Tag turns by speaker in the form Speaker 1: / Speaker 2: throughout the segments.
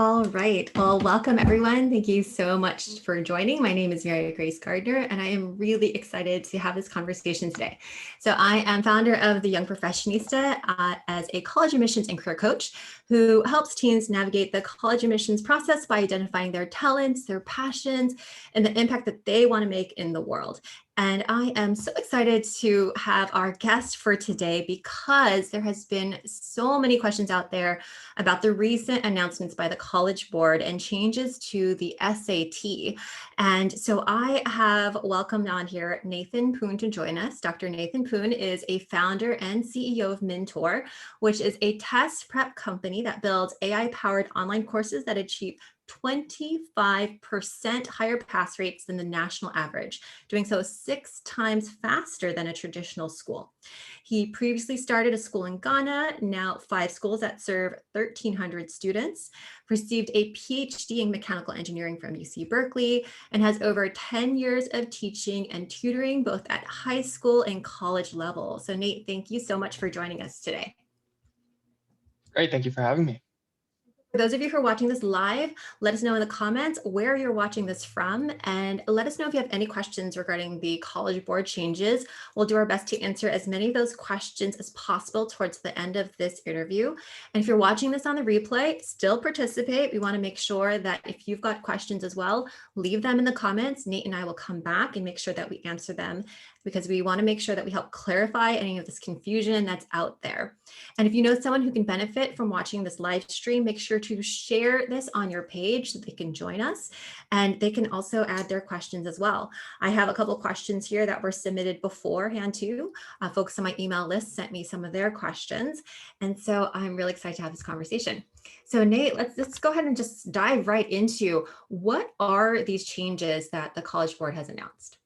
Speaker 1: All right. Well, welcome everyone. Thank you so much for joining. My name is Mary Grace Gardner, and I am really excited to have this conversation today. So I am founder of the Young Professionista as a college admissions and career coach who helps teens navigate the college admissions process by identifying their talents, their passions, and the impact that they want to make in the world. And I am so excited to have our guest for today because there has been so many questions out there about the recent announcements by the College Board and changes to the SAT. And so I have welcomed on here Nathan Poon to join us. Dr. Nathan Poon is a founder and CEO of Myntor, which is a test prep company that builds AI-powered online courses that achieve 25% higher pass rates than the national average, doing so 6 times faster than a traditional school. He previously started a school in Ghana, now 5 schools that serve 1,300 students, received a PhD in mechanical engineering from UC Berkeley, and has over 10 years of teaching and tutoring both at high school and college level. So Nate, thank you so much for joining us today.
Speaker 2: Great, thank you for having me.
Speaker 1: For those of you who are watching this live, let us know in the comments where you're watching this from, and let us know if you have any questions regarding the College Board changes. We'll do our best to answer as many of those questions as possible towards the end of this interview. And if you're watching this on the replay, still participate. We want to make sure that if you've got questions as well, leave them in the comments. Nate and I will come back and make sure that we answer them, because we want to make sure that we help clarify any of this confusion that's out there. And if you know someone who can benefit from watching this live stream, make sure to share this on your page so they can join us, and they can also add their questions as well. I have a couple of questions here that were submitted beforehand too. Folks on my email list sent me some of their questions, and so I'm really excited to have this conversation. So Nate, let's go ahead and just dive right into what are these changes that the College Board has announced.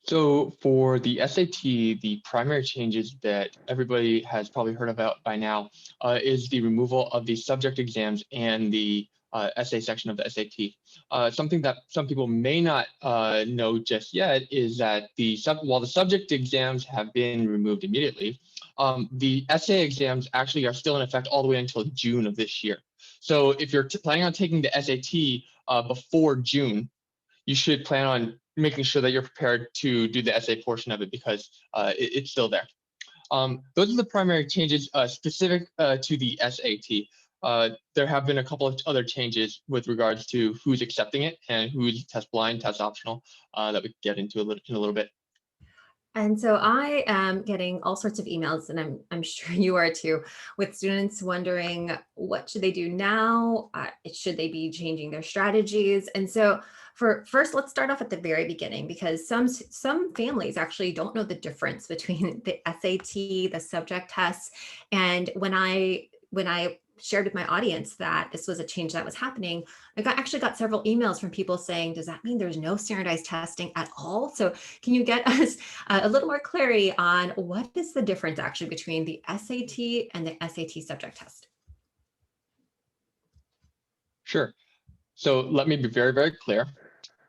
Speaker 2: So for the SAT, the primary changes that everybody has probably heard about by now is the removal of the subject exams and the essay section of the SAT. Something that some people may not know just yet is that while the subject exams have been removed immediately, the essay exams actually are still in effect all the way until June of this year. So if you're planning on taking the SAT before June, you should plan on making sure that you're prepared to do the essay portion of it, because it's still there. Those are the primary changes specific to the SAT. There have been a couple of other changes with regards to who's accepting it and who's test blind, test optional, that we get into in a little bit.
Speaker 1: And so I am getting all sorts of emails, and I'm sure you are too, with students wondering what should they do now? Should they be changing their strategies? And so first, let's start off at the very beginning, because some families actually don't know the difference between the SAT, the subject tests, and when I shared with my audience that this was a change that was happening, I actually got several emails from people saying, does that mean there's no standardized testing at all? So can you get us a little more clarity on what is the difference actually between the SAT and the SAT subject test?
Speaker 2: Sure. So let me be very, very clear.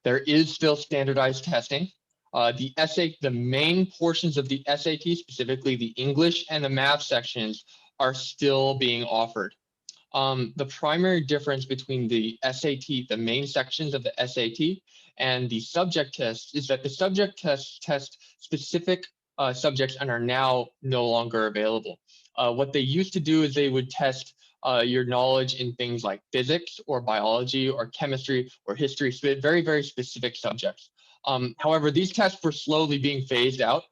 Speaker 2: There is still standardized testing. The main portions of the SAT, specifically the English and the math sections, are still being offered. The primary difference between the SAT, the main sections of the SAT, and the subject tests is that the subject tests test specific subjects and are now no longer available. What they used to do is they would test your knowledge in things like physics or biology or chemistry or history, very, very specific subjects. However, these tests were slowly being phased out.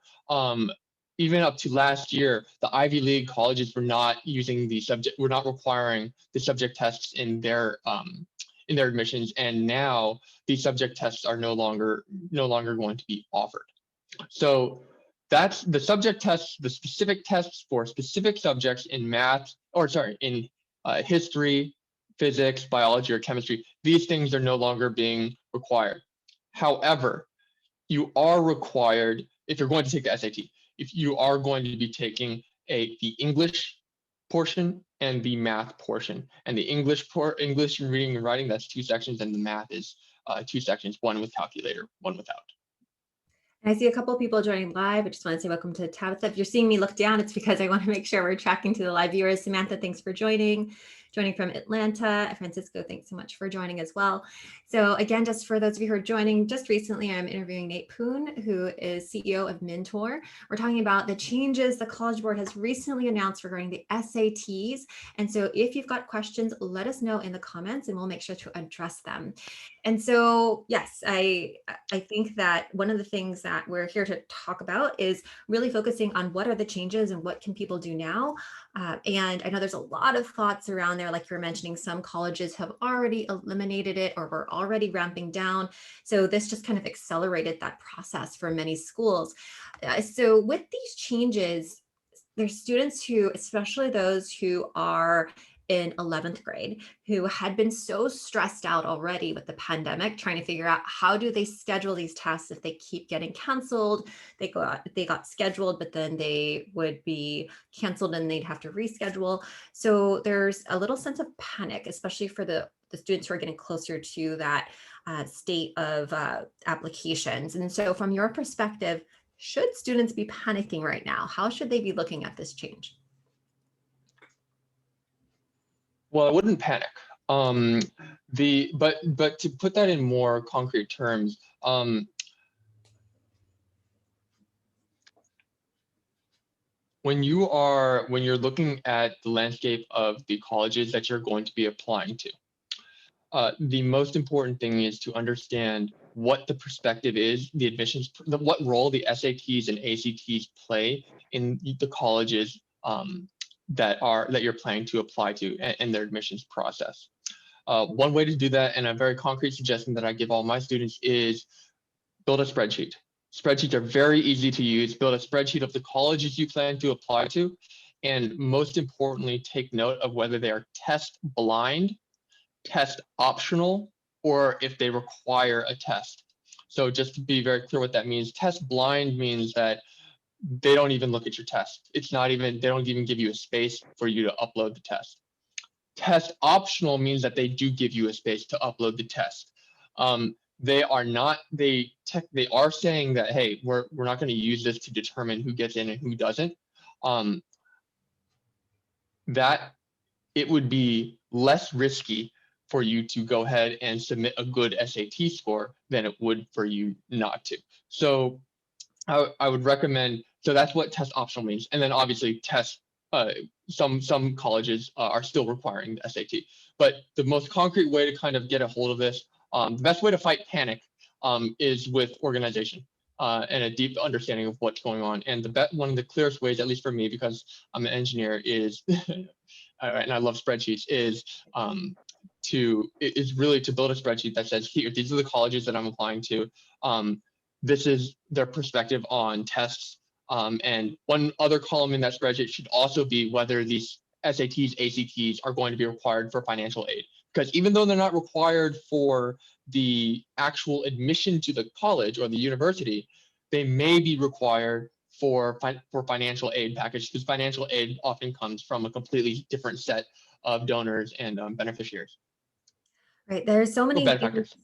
Speaker 2: Even up to last year, the Ivy League colleges were not requiring the subject tests in their admissions, and now these subject tests are no longer going to be offered. So that's the subject tests, the specific tests for specific subjects in history, physics, biology, or chemistry. These things are no longer being required. However, you are required, if you're going to take the SAT, if you are going to be taking the English portion and the math portion. And the English reading and writing, that's 2 sections, and the math is 2 sections, one with calculator, one without.
Speaker 1: I see a couple of people joining live. I just want to say welcome to Tabitha. If you're seeing me look down, it's because I want to make sure we're tracking to the live viewers. Samantha, thanks for joining. joining from Atlanta. Francisco, thanks so much for joining as well. So again, just for those of you who are joining, just recently I'm interviewing Nathan Poon, who is CEO of Myntor. We're talking about the changes the College Board has recently announced regarding the SATs. And so if you've got questions, let us know in the comments and we'll make sure to address them. And so, yes, I think that one of the things that we're here to talk about is really focusing on what are the changes and what can people do now. And I know there's a lot of thoughts around there, like you were mentioning, some colleges have already eliminated it or were already ramping down. So this just kind of accelerated that process for many schools. So with these changes, there's students who, especially those who are in 11th grade, who had been so stressed out already with the pandemic, trying to figure out how do they schedule these tests if they keep getting canceled. They got scheduled, but then they would be canceled and they'd have to reschedule. So there's a little sense of panic, especially for the students who are getting closer to that state of applications. And so from your perspective, should students be panicking right now? How should they be looking at this change?
Speaker 2: Well, I wouldn't panic. But to put that in more concrete terms, when you're looking at the landscape of the colleges that you're going to be applying to, the most important thing is to understand what the perspective is, the admissions, what role the SATs and ACTs play in the colleges that you're planning to apply to and their admissions process. One way to do that, and a very concrete suggestion that I give all my students, is build a spreadsheet. Spreadsheets are very easy to use. Build a spreadsheet of the colleges you plan to apply to, and most importantly, take note of whether they are test blind, test optional, or if they require a test. So just to be very clear what that means, test blind means that they don't even look at your test. They don't even give you a space for you to upload the test. Test optional means that they do give you a space to upload the test. They are saying that, hey, we're not going to use this to determine who gets in and who doesn't. That it would be less risky for you to go ahead and submit a good SAT score than it would for you not to. So I would recommend, so that's what test optional means. And then obviously some colleges are still requiring the SAT. But the most concrete way to kind of get a hold of this, the best way to fight panic is with organization and a deep understanding of what's going on. And one of the clearest ways, at least for me, because I'm an engineer, is and I love spreadsheets, is really to build a spreadsheet that says, here, these are the colleges that I'm applying to. This is their perspective on tests. And one other column in that spreadsheet should also be whether these SATs, ACTs are going to be required for financial aid. Because even though they're not required for the actual admission to the college or the university, they may be required for financial aid package, because financial aid often comes from a completely different set of donors and beneficiaries.
Speaker 1: Right. There's so many
Speaker 2: benefactors.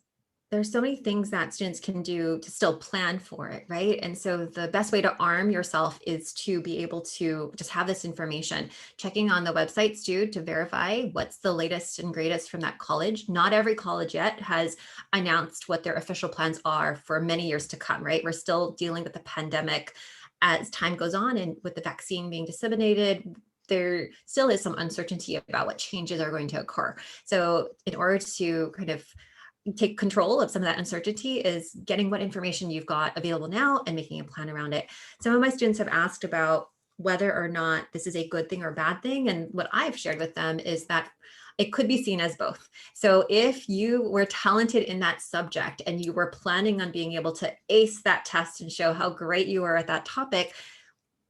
Speaker 1: There's so many things that students can do to still plan for it, right? And so the best way to arm yourself is to be able to just have this information, checking on the websites too, to verify what's the latest and greatest from that college. Not every college yet has announced what their official plans are for many years to come, right? We're still dealing with the pandemic as time goes on, and with the vaccine being disseminated, there still is some uncertainty about what changes are going to occur. So in order to kind of take control of some of that uncertainty is getting what information you've got available now and making a plan around it. Some of my students have asked about whether or not this is a good thing or a bad thing. And what I've shared with them is that it could be seen as both. So if you were talented in that subject and you were planning on being able to ace that test and show how great you are at that topic,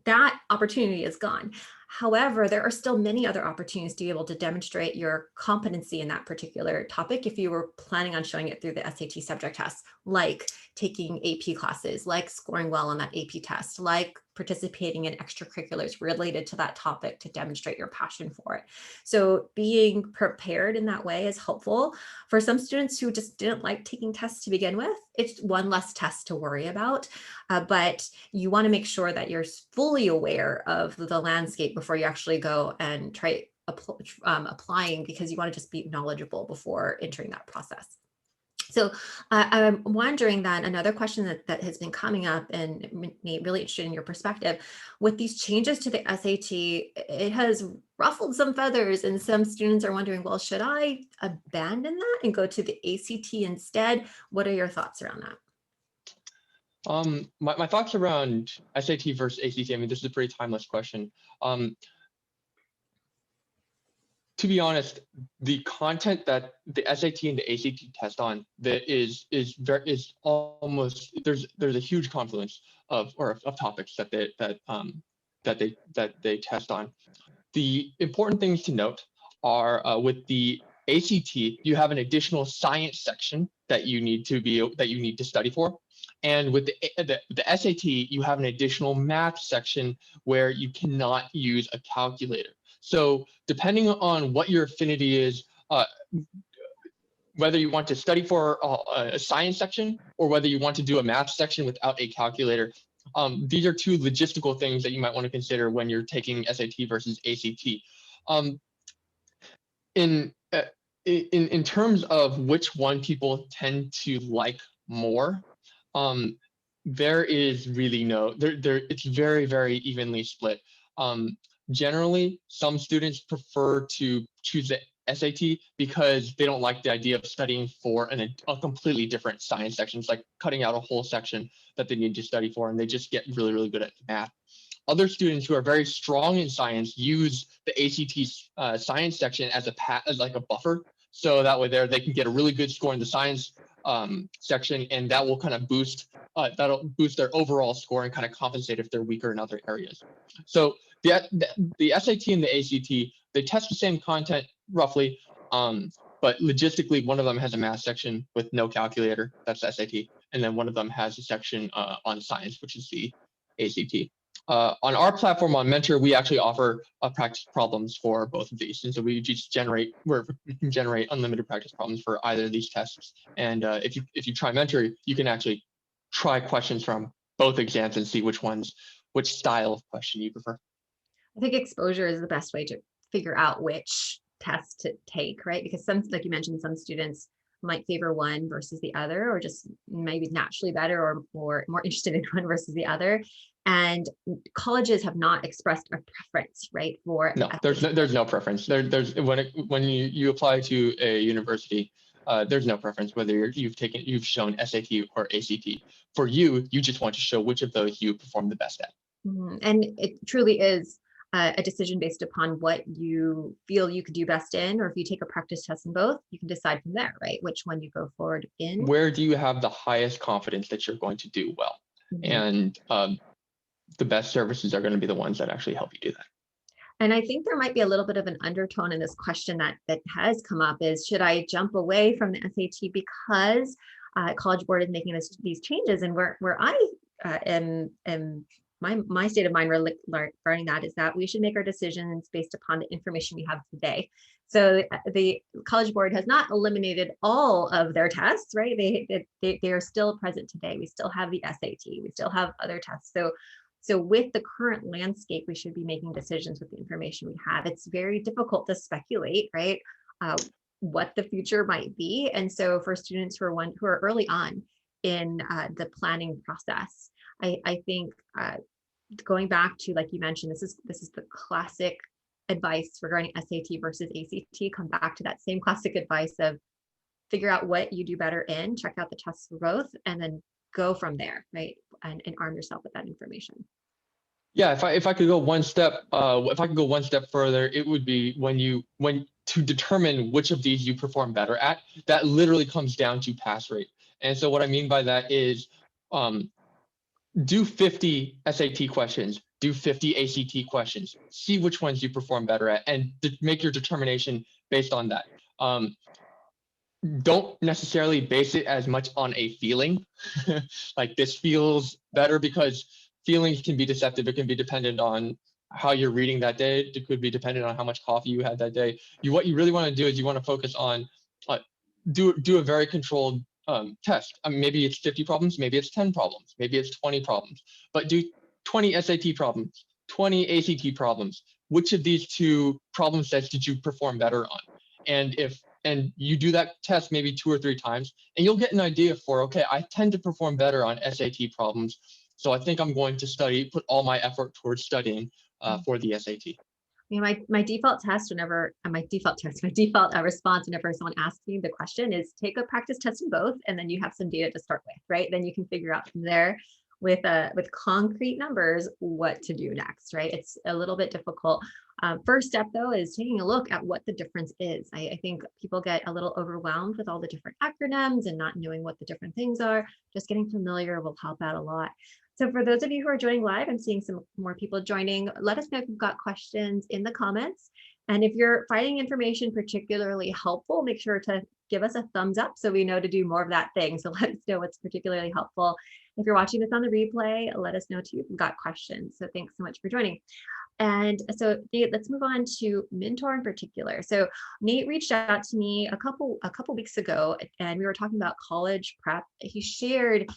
Speaker 1: that opportunity is gone. However, there are still many other opportunities to be able to demonstrate your competency in that particular topic if you were planning on showing it through the SAT subject tests, like taking AP classes, like scoring well on that AP test, like participating in extracurriculars related to that topic to demonstrate your passion for it. So being prepared in that way is helpful. For some students who just didn't like taking tests to begin with, it's one less test to worry about. But you want to make sure that you're fully aware of the landscape before you actually go and try applying because you want to just be knowledgeable before entering that process. So I'm wondering that another question that has been coming up and me really interested in your perspective with these changes to the SAT, it has ruffled some feathers and some students are wondering, well, should I abandon that and go to the ACT instead? What are your thoughts around that?
Speaker 2: My thoughts around SAT versus ACT, I mean, this is a pretty timeless question. To be honest, the content that the SAT and the ACT test on that is almost there's a huge confluence of topics that they test on. The important things to note are with the ACT, you have an additional science section that you need to study for. And with the SAT, you have an additional math section where you cannot use a calculator. So depending on what your affinity is, whether you want to study for a science section or whether you want to do a math section without a calculator, these are two logistical things that you might want to consider when you're taking SAT versus ACT. In terms of which one people tend to like more, there is really it's very, very evenly split. Generally, some students prefer to choose the SAT because they don't like the idea of studying for a completely different science section. It's like cutting out a whole section that they need to study for, and they just get really, really good at math. Other students who are very strong in science use the ACT science section as like a buffer, so that way they can get a really good score in the science section, and that will kind of that'll boost their overall score and kind of compensate if they're weaker in other areas. So the SAT and the ACT, they test the same content roughly, but logistically, one of them has a math section with no calculator, that's the SAT, and then one of them has a section on science, which is the ACT. On our platform on Myntor, we actually offer practice problems for both of these, and so we can generate unlimited practice problems for either of these tests. And if you try Myntor, you can actually try questions from both exams and see which style of question you prefer.
Speaker 1: I think exposure is the best way to figure out which test to take, right? Because like you mentioned, some students might favor one versus the other, or just maybe naturally better or more interested in one versus the other. And colleges have not expressed a preference, right?
Speaker 2: No, there's no preference. When you apply to a university, there's no preference whether you've shown SAT or ACT. For you just want to show which of those you perform the best at.
Speaker 1: Mm-hmm. And it truly is a decision based upon what you feel you could do best in, or if you take a practice test in both, you can decide from there, right? Which one you go forward in.
Speaker 2: Where do you have the highest confidence that you're going to do well? Mm-hmm. And the best services are going to be the ones that actually help you do that.
Speaker 1: And I think there might be a little bit of an undertone in this question that has come up is, should I jump away from the SAT because College Board is making these changes? And where I am my state of mind regarding that is that we should make our decisions based upon the information we have today. So the College Board has not eliminated all of their tests, right? They are still present today. We still have the SAT, we still have other tests. So with the current landscape, we should be making decisions with the information we have. It's very difficult to speculate, right? What the future might be. And so for students who are early on in the planning process, I think going back to, like you mentioned, this is the classic advice regarding SAT versus ACT. Come back to that same classic advice of figure out what you do better in, check out the tests for both, and then go from there, right? And arm yourself with that information.
Speaker 2: Yeah, if I could go one step further, it would be when to determine which of these you perform better at. That literally comes down to pass rate. And so what I mean by that is, do 50 SAT questions, do 50 ACT questions, see which ones you perform better at, and make your determination based on that. Don't necessarily base it as much on a feeling, like this feels better, because feelings can be deceptive. It can be dependent on how you're reading that day. It could be dependent on how much coffee you had that day. What you really want to do is you want to focus on do a very controlled test. I mean, maybe it's 50 problems, maybe it's 10 problems, maybe it's 20 problems, but do 20 SAT problems, 20 ACT problems. which of these two problem sets did you perform better on? And you do that test maybe 2 or 3 times, and you'll get an idea for, okay, I tend to perform better on SAT problems, so I think I'm going to put all my effort towards studying for the SAT.
Speaker 1: You know, my default test whenever my default response whenever someone asks me the question is take a practice test in both, and then you have some data to start with, right? Then you can figure out from there with concrete numbers what to do next, right? It's a little bit difficult. First step though is taking a look at what the difference is. I think people get a little overwhelmed with all the different acronyms and not knowing what the different things are. Just getting familiar will help out a lot. So for those of you who are joining live, I'm seeing some more people joining. Let us know if you've got questions in the comments. And if you're finding information particularly helpful, make sure to give us a thumbs up so we know to do more of that thing. So let us know what's particularly helpful. If you're watching this on the replay, let us know too if you've got questions. So thanks so much for joining. And so Nate, let's move on to Myntor in particular. So Nate reached out to me a couple weeks ago, and we were talking about college prep. He shared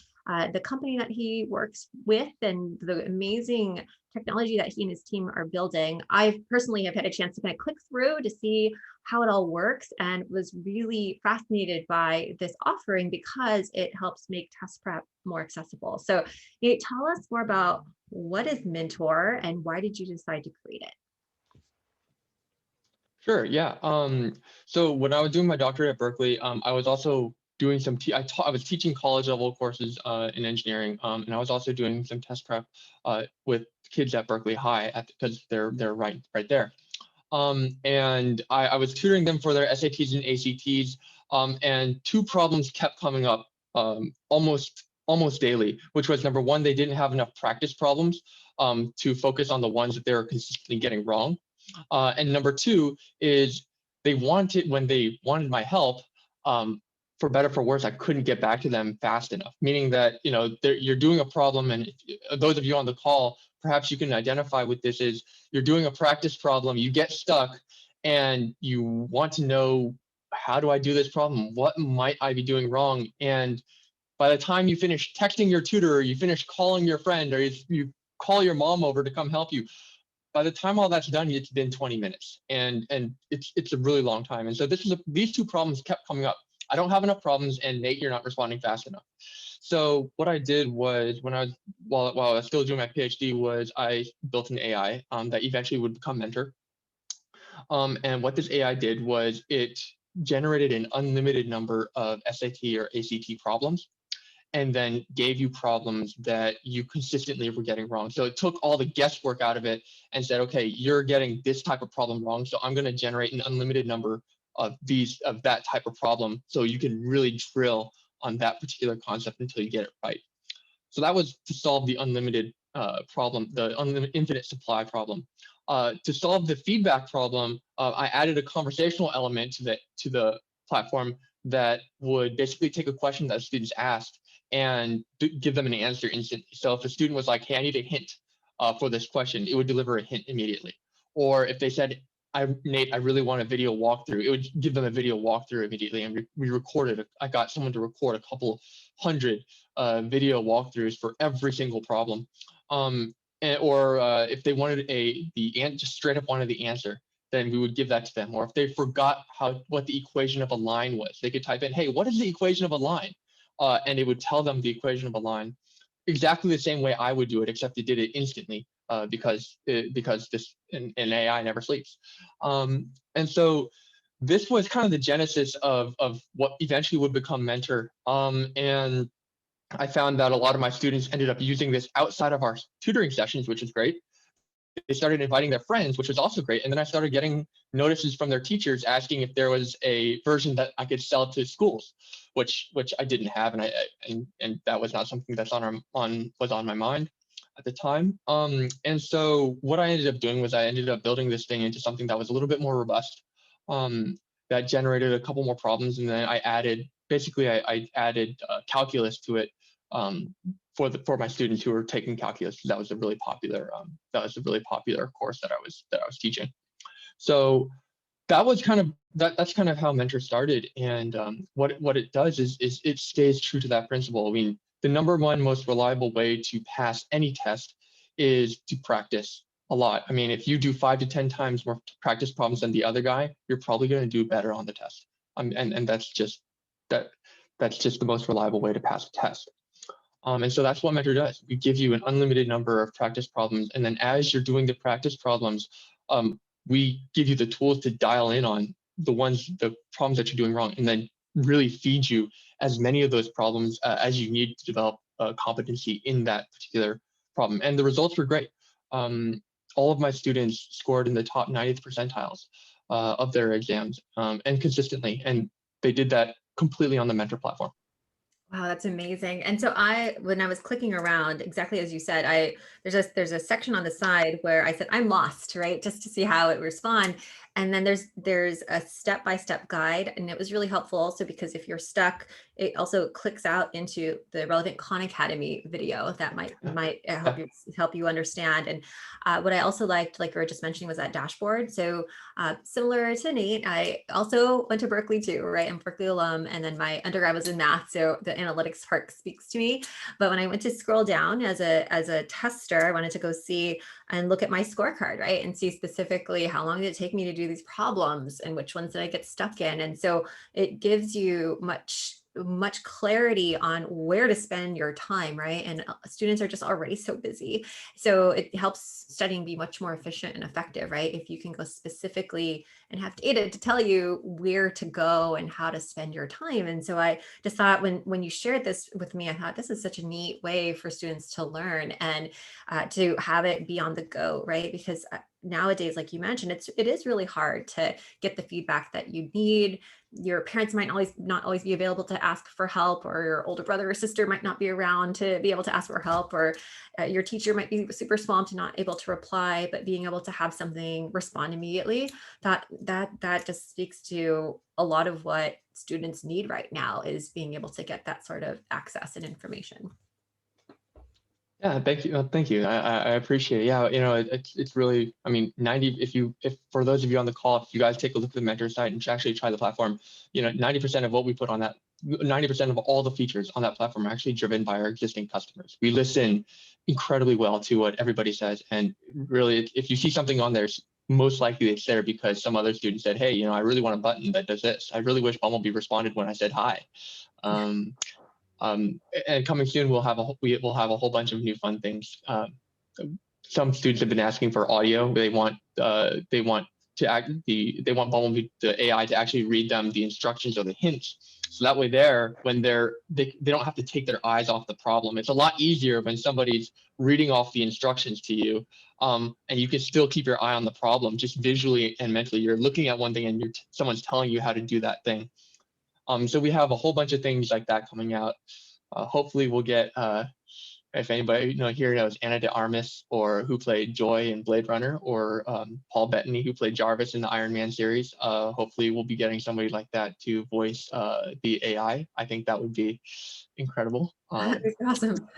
Speaker 1: the company that he works with and the amazing technology that he and his team are building. I personally have had a chance to kind of click through to see how it all works and was really fascinated by this offering because it helps make test prep more accessible. So Nate, tell us more about what is Myntor and why did you decide to create it?
Speaker 2: Sure, yeah. So when I was doing my doctorate at Berkeley, I was also doing some, I was teaching college level courses in engineering, and I was also doing some test prep with kids at Berkeley High because they're right there. And I was tutoring them for their SATs and ACTs, and 2 problems kept coming up almost daily, which was number 1, they didn't have enough practice problems to focus on the ones that they were consistently getting wrong. And number 2 is when they wanted my help, for better for worse, I couldn't get back to them fast enough, meaning that, you know, you're doing a problem, and those of you on the call, perhaps you can identify with this, is you're doing a practice problem, you get stuck, and you want to know, how do I do this problem? What might I be doing wrong? And by the time you finish texting your tutor, or you finish calling your friend, or you call your mom over to come help you, by the time all that's done, it's been 20 minutes, and it's a really long time. And so these 2 problems kept coming up. I don't have enough problems, and Nate, you're not responding fast enough. So what I did was, while I was still doing my PhD, was I built an AI that eventually would become Myntor. And what this AI did was it generated an unlimited number of SAT or ACT problems, and then gave you problems that you consistently were getting wrong. So it took all the guesswork out of it and said, okay, you're getting this type of problem wrong, so I'm going to generate an unlimited number of that type of problem, so you can really drill on that particular concept until you get it right. So that was to solve the unlimited problem, the infinite supply problem. To solve the feedback problem, I added a conversational element to the platform that would basically take a question that students asked and give them an answer instantly. So if a student was like, hey, I need a hint for this question, it would deliver a hint immediately. Or if they said, Nate, I really want a video walkthrough, it would give them a video walkthrough immediately. And we recorded, I got someone to record a couple hundred video walkthroughs for every single problem. Or if they wanted just straight up wanted the answer, then we would give that to them. Or if they forgot what the equation of a line was, they could type in, hey, what is the equation of a line? And it would tell them the equation of a line exactly the same way I would do it, except it did it instantly because an AI never sleeps. And so this was kind of the genesis of what eventually would become Myntor. And I found that a lot of my students ended up using this outside of our tutoring sessions, which is great. They started inviting their friends, which was also great. And then I started getting notices from their teachers asking if there was a version that I could sell to schools, which I didn't have, and that was not something that's was on my mind at the time. And so what I ended up doing was I ended up building this thing into something that was a little bit more robust, that generated a couple more problems, and then I added calculus to it for my students who were taking calculus. That was a really popular course that I was teaching. So that's kind of how Myntor started. And what it does is it stays true to that principle. I mean, the number 1 most reliable way to pass any test is to practice. a lot. I mean, if you do 5 to 10 times more practice problems than the other guy, you're probably going to do better on the test. And that's just the most reliable way to pass a test. And so that's what Mentor does. We give you an unlimited number of practice problems, and then as you're doing the practice problems, we give you the tools to dial in on the problems that you're doing wrong, and then really feed you as many of those problems as you need to develop competency in that particular problem. And the results were great. All of my students scored in the top 90th percentiles of their exams, and consistently, and they did that completely on the Mentor platform.
Speaker 1: Wow, that's amazing. And so when I was clicking around, exactly as you said, there's a section on the side where I said, I'm lost, right? Just to see how it would respond. And then there's a step-by-step guide. And it was really helpful also because if you're stuck, it also clicks out into the relevant Khan Academy video that might help you understand. And what I also liked, like we were just mentioning, was that dashboard. So similar to Nate, I also went to Berkeley too, right? I'm Berkeley alum, and then my undergrad was in math, so the analytics part speaks to me. But when I went to scroll down as a tester, I wanted to go see and look at my scorecard, right? And see specifically how long did it take me to do these problems and which ones did I get stuck in. And so it gives you much clarity on where to spend your time, right? And students are just already so busy. So it helps studying be much more efficient and effective, right? If you can go specifically and have data to tell you where to go and how to spend your time. And so I just thought when you shared this with me, I thought this is such a neat way for students to learn and to have it be on the go, right? Because nowadays, like you mentioned, it is really hard to get the feedback that you need. Your parents might not always be available to ask for help, or your older brother or sister might not be around to be able to ask for help, or your teacher might be super swamped and not able to reply, but being able to have something respond immediately, that just speaks to a lot of what students need right now, is being able to get that sort of access and information.
Speaker 2: Yeah, thank you. Thank you. I appreciate it. Yeah, it's really, I mean, if for those of you on the call, if you guys take a look at the Mentor site and actually try the platform, 90% of what we put on that, 90% of all the features on that platform are actually driven by our existing customers. We listen incredibly well to what everybody says. And really, if you see something on there, most likely it's there because some other student said, hey, I really want a button that does this. I really wish Bumblebee responded when I said hi. And coming soon, we'll have a whole bunch of new fun things. Some students have been asking for audio. They want Bumblebee, the AI, to actually read them the instructions or the hints. So that way, they don't have to take their eyes off the problem. It's a lot easier when somebody's reading off the instructions to you, and you can still keep your eye on the problem, just visually and mentally. You're looking at one thing, and someone's telling you how to do that thing. So we have a whole bunch of things like that coming out. Hopefully we'll get, if anybody here knows Anna de Armas, or who played Joy in Blade Runner, or Paul Bettany, who played Jarvis in the Iron Man series. Hopefully we'll be getting somebody like that to voice the AI. I think that would be incredible.
Speaker 1: That'd be awesome.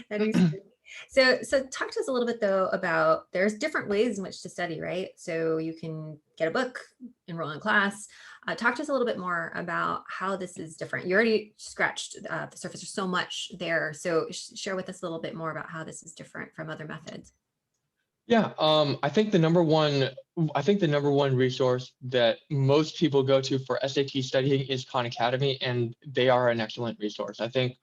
Speaker 1: That'd be so talk to us a little bit though about, there's different ways in which to study, right? So you can get a book, enroll in class. Talk to us a little bit more about how this is different. You already scratched the surface. There's so much there. So share with us a little bit more about how this is different from other methods.
Speaker 2: Yeah, I think the number one resource that most people go to for SAT studying is Khan Academy, and they are an excellent resource. I think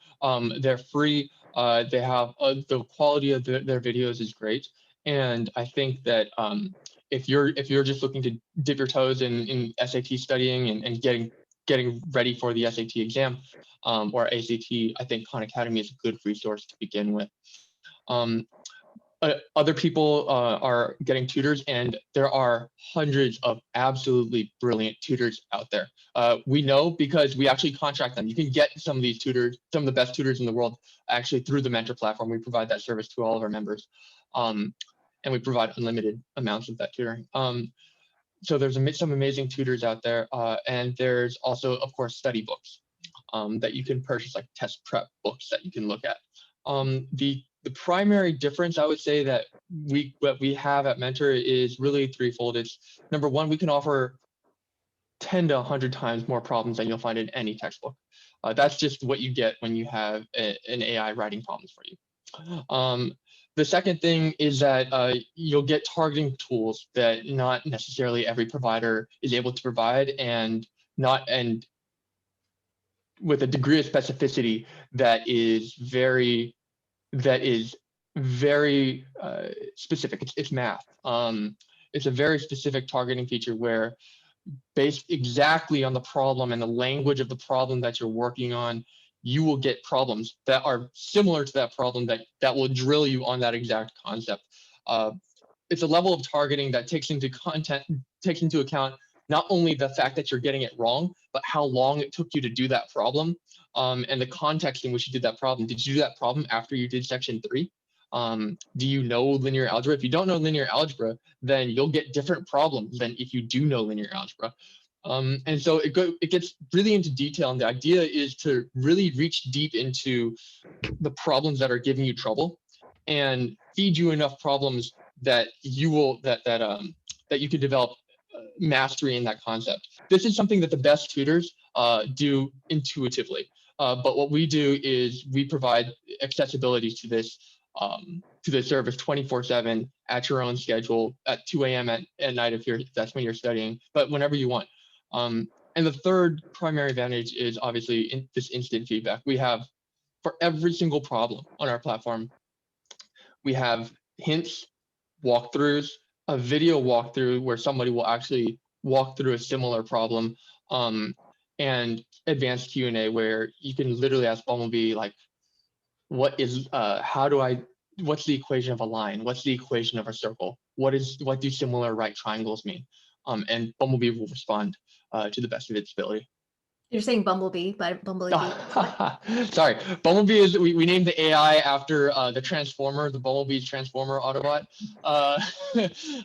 Speaker 2: they're free. They have the quality of their videos is great, and I think that if you're just looking to dip your toes in SAT studying and getting ready for the SAT exam or ACT, I think Khan Academy is a good resource to begin with. Other people are getting tutors, and there are hundreds of absolutely brilliant tutors out there. We know because we actually contract them. You can get some of these tutors, some of the best tutors in the world, actually through the Mentor platform. We provide that service to all of our members, and we provide unlimited amounts of that tutoring. So there's some amazing tutors out there, and there's also, of course, study books that you can purchase, like test prep books that you can look at. The primary difference, I would say, that what we have at Mentor is really threefold. It's number one, we can offer 10 to 100 times more problems than you'll find in any textbook. That's just what you get when you have an AI writing problems for you. The second thing is that you'll get targeting tools that not necessarily every provider is able to provide, and with a degree of specificity that is very specific. It's math. It's a very specific targeting feature where, based exactly on the problem and the language of the problem that you're working on, you will get problems that are similar to that problem that will drill you on that exact concept. It's a level of targeting that takes into account not only the fact that you're getting it wrong, but how long it took you to do that problem, and the context in which you did that problem. Did you do that problem after you did section 3? Do you know linear algebra? If you don't know linear algebra, then you'll get different problems than if you do know linear algebra. And so it gets really into detail, and the idea is to really reach deep into the problems that are giving you trouble and feed you enough problems that you can develop mastery in that concept. This is something that the best tutors do intuitively. But what we do is we provide accessibility to this service 24/7 at your own schedule, at 2 a.m. at night if that's when you're studying, but whenever you want. And the third primary advantage is obviously this instant feedback. We have, for every single problem on our platform, we have hints, walkthroughs, a video walkthrough where somebody will actually walk through a similar problem, and advanced Q&A where you can literally ask Bumblebee, like, what's the equation of a line? What's the equation of a circle? What do similar right triangles mean? And Bumblebee will respond to the best of its ability.
Speaker 1: You're saying Bumblebee, but Bumblebee.
Speaker 2: Sorry, Bumblebee is we named the AI after the Transformer, the Bumblebee's Transformer Autobot.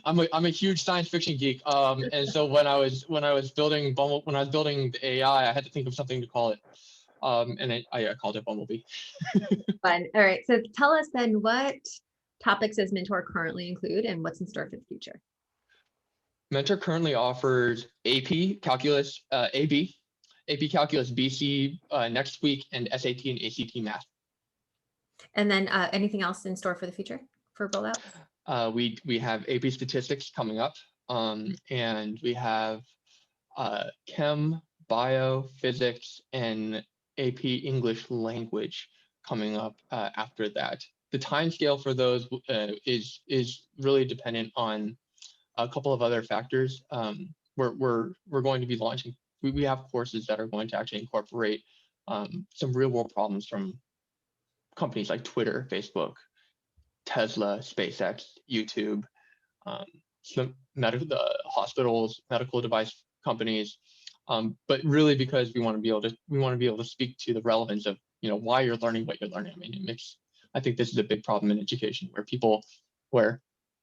Speaker 2: I'm a huge science fiction geek, and so when I was building the AI, I had to think of something to call it, and I called it Bumblebee.
Speaker 1: Fun. All right, so tell us then, what topics does Myntor currently include, and what's in store for the future?
Speaker 2: Myntor currently offers AP Calculus AB. AP Calculus BC next week, and SAT and ACT Math.
Speaker 1: And then anything else in store for the future for rollout?
Speaker 2: We have AP Statistics coming up, and we have Chem, Bio, Physics, and AP English Language coming up after that. The time scale for those is really dependent on a couple of other factors. We're going to be launching. We have courses that are going to actually incorporate some real world problems from companies like Twitter, Facebook, Tesla, SpaceX, YouTube, some hospitals, medical device companies, but really because we want to be able to speak to the relevance of why you're learning what you're learning. I mean, I think this is a big problem in education where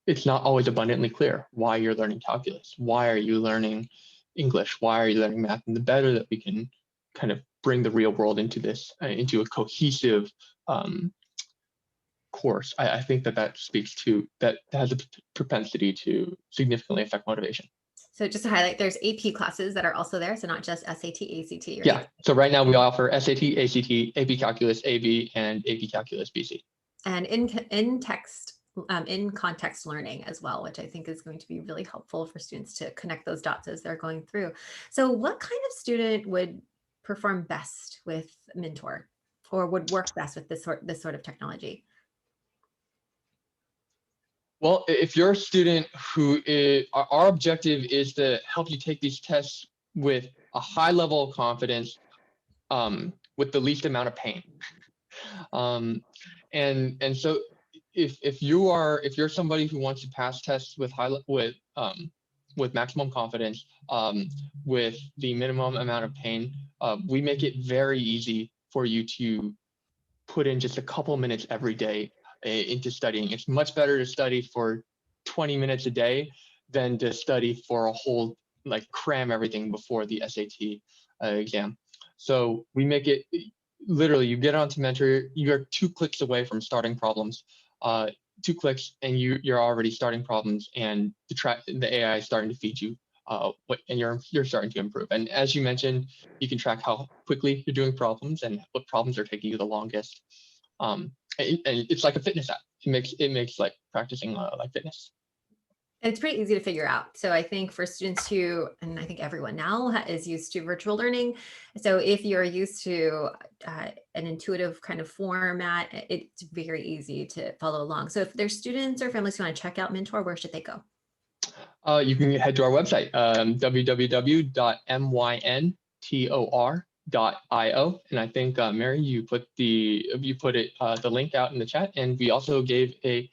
Speaker 2: it's not always abundantly clear why you're learning calculus, why are you learning English, why are you learning math, and the better that we can kind of bring the real world into this, into a cohesive course, I think that speaks to, that has a propensity to significantly affect motivation.
Speaker 1: So just to highlight, there's AP classes that are also there, so not just SAT, ACT, right?
Speaker 2: Yeah, so right now we offer SAT, ACT, AP Calculus AB, and AP Calculus BC.
Speaker 1: And in context learning as well, which I think is going to be really helpful for students to connect those dots as they're going through. So what kind of student would perform best with Myntor, or would work best with this sort of technology?
Speaker 2: Well, if you're a student our objective is to help you take these tests with a high level of confidence, with the least amount of pain. And so if you're somebody who wants to pass tests with maximum confidence, with the minimum amount of pain, we make it very easy for you to put in just a couple minutes every day into studying. It's much better to study for 20 minutes a day than to study for a whole, cram everything before the SAT exam. So we make it literally, you get onto Myntor, you're 2 clicks away from starting problems. 2 clicks and you're already starting problems, and the AI is starting to feed you and you're starting to improve. And as you mentioned, you can track how quickly you're doing problems and what problems are taking you the longest. And it's like a fitness app. it makes like practicing like fitness.
Speaker 1: And it's pretty easy to figure out. So I think for students who, and I think everyone now is used to virtual learning. So if you're used to an intuitive kind of format, it's very easy to follow along. So if there's students or families who want to check out Myntor, where should they go?
Speaker 2: You can head to our website, www.myntor.io, and I think Mary, you put the link out in the chat, and we're also giving a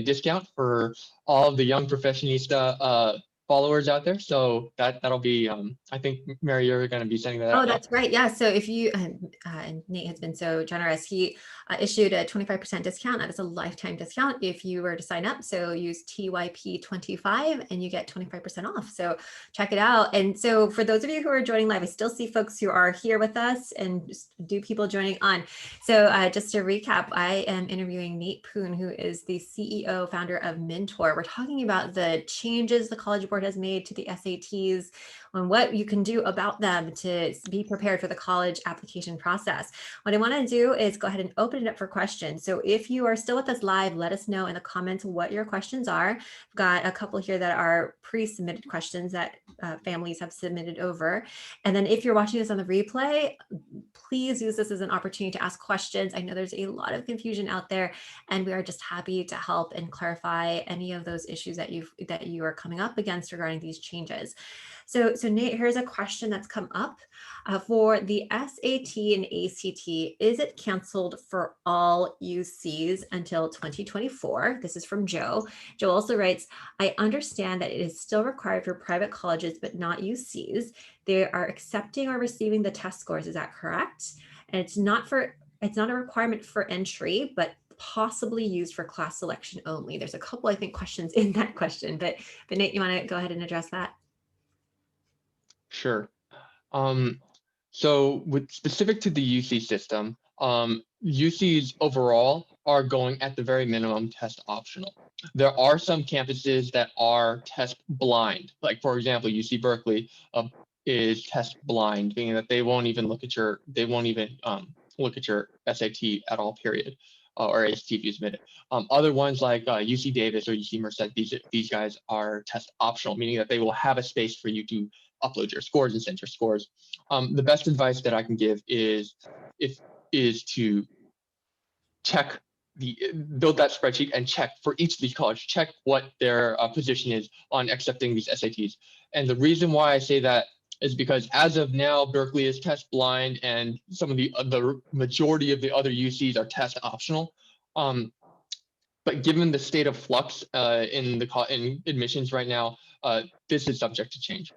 Speaker 2: discount for all of the young professionista followers out there. So that'll be I think Mary, you're going to be sending that out.
Speaker 1: Oh, that's right. Yeah. So if you, and Nate has been so generous, he issued a 25% discount. That is a lifetime discount if you were to sign up. So use TYP25 and you get 25% off. So check it out. And so for those of you who are joining live, I still see folks who are here with us and just do people joining on. So just to recap, I am interviewing Nathan Poon, who is the CEO founder of Myntor. We're talking about the changes the College Board has made to the SATs and what you can do about them to be prepared for the college application process. What I want to do is go ahead and open it up for questions. So if you are still with us live, let us know in the comments what your questions are. I've got a couple here that are pre-submitted questions that families have submitted over. And then if you're watching this on the replay, please use this as an opportunity to ask questions. I know there's a lot of confusion out there, and we are just happy to help and clarify any of those issues that you are coming up against regarding these changes. So Nate, here's a question that's come up. For the SAT and ACT, is it canceled for all UCs until 2024? This is from Joe. Joe also writes, I understand that it is still required for private colleges, but not UCs. They are accepting or receiving the test scores. Is that correct? And it's not a requirement for entry, but possibly used for class selection only. There's a couple, I think, questions in that question, but Nate, you want to go ahead and address that?
Speaker 2: Sure. So with specific to the UC system, UCs overall are going at the very minimum test optional. There are some campuses that are test blind, like for example, UC Berkeley is test blind, meaning that they won't even look at your SAT at all, period, or ACT if you submit it. Other ones like UC Davis or UC Merced, these guys are test optional, meaning that they will have a space for you to upload your scores and send your scores. The best advice that I can give is to build that spreadsheet and check for each of these colleges, check what their position is on accepting these SATs. And the reason why I say that is because as of now, Berkeley is test blind and some of the majority of the other UCs are test optional. But given the state of flux in admissions right now, this is subject to change.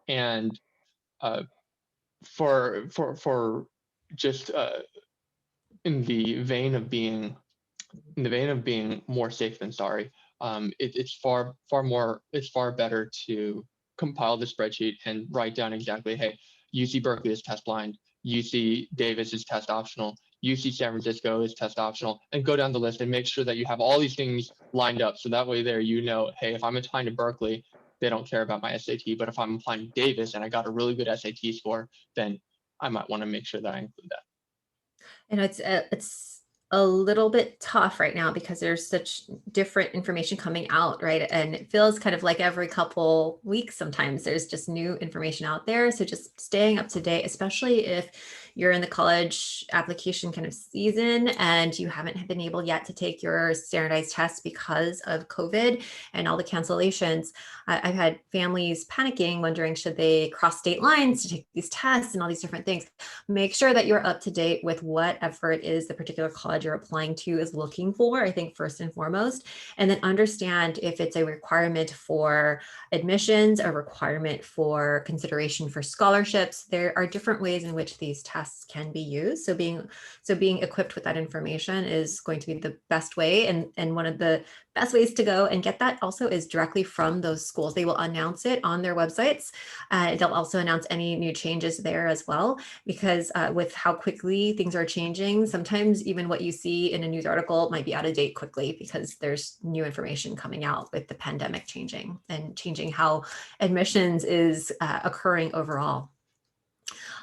Speaker 2: And for just in the vein of being more safe than sorry, it's far better to compile the spreadsheet and write down exactly, hey, UC Berkeley is test blind, UC Davis is test optional, UC San Francisco is test optional, and go down the list and make sure that you have all these things lined up. So that way there, hey, if I'm applying to Berkeley, they don't care about my SAT, but if I'm applying to Davis and I got a really good SAT score, then I might want to make sure that I include that.
Speaker 1: And it's a little bit tough right now because there's such different information coming out, right? And it feels kind of like every couple weeks, sometimes there's just new information out there. So just staying up to date, especially if you're in the college application kind of season and you haven't been able yet to take your standardized tests because of COVID and all the cancellations. I've had families panicking, wondering, should they cross state lines to take these tests and all these different things. Make sure that you're up to date with whatever it is the particular college you're applying to is looking for, I think, first and foremost, and then understand if it's a requirement for admissions, a requirement for consideration for scholarships. There are different ways in which these tests can be used. So being equipped with that information is going to be the best way. And one of the best ways to go and get that also is directly from those schools. They will announce it on their websites. They'll also announce any new changes there as well, because with how quickly things are changing, sometimes even what you see in a news article might be out of date quickly because there's new information coming out with the pandemic changing and changing how admissions is occurring overall.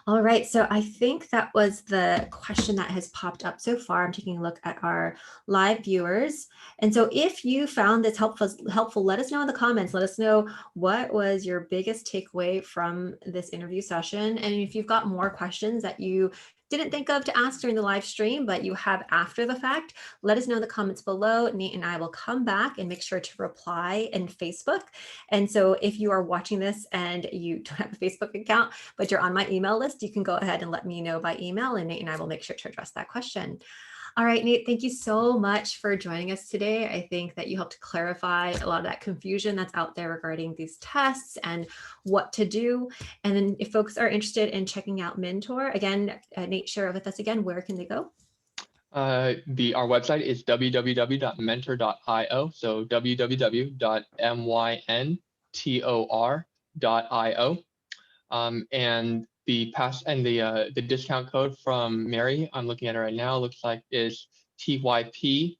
Speaker 1: All right, so I think that was the question that has popped up so far. I'm taking a look at our live viewers. And so if you found this helpful, let us know in the comments. Let us know what was your biggest takeaway from this interview session. And if you've got more questions that you didn't think of to ask during the live stream, but you have after the fact, let us know in the comments below. Nate and I will come back and make sure to reply in Facebook. And so if you are watching this and you don't have a Facebook account, but you're on my email list, you can go ahead and let me know by email, and Nate and I will make sure to address that question. All right, Nate, thank you so much for joining us today. I think that you helped clarify a lot of that confusion that's out there regarding these tests and what to do. And then if folks are interested in checking out Myntor, again, Nate, share it with us again, where can they go?
Speaker 2: Our website is www.myntor.io. So www.myntor.io. And the discount code from Mary, I'm looking at it right now, looks like is TYP25.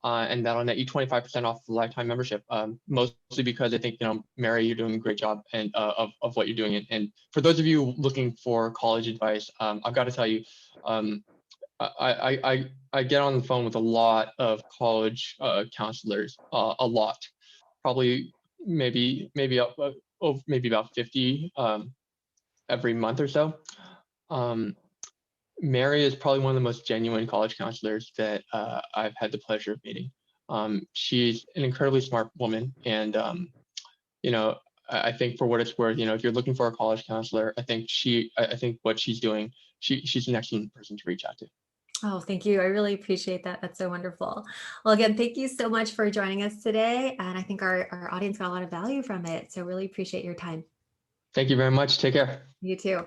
Speaker 2: And that'll net you 25% off the lifetime membership. Mostly because I think, Mary, you're doing a great job and of what you're doing. And for those of you looking for college advice, I've got to tell you, I get on the phone with a lot of college counselors, a lot, probably maybe about 50 every month or so. Mary is probably one of the most genuine college counselors that I've had the pleasure of meeting. She's an incredibly smart woman, and I think for what it's worth, if you're looking for a college counselor, I think what she's doing, she's an excellent person to reach out to.
Speaker 1: Oh, thank you. I really appreciate that. That's so wonderful. Well, again, thank you so much for joining us today. And I think our audience got a lot of value from it. So really appreciate your time.
Speaker 2: Thank you very much. Take care.
Speaker 1: You too.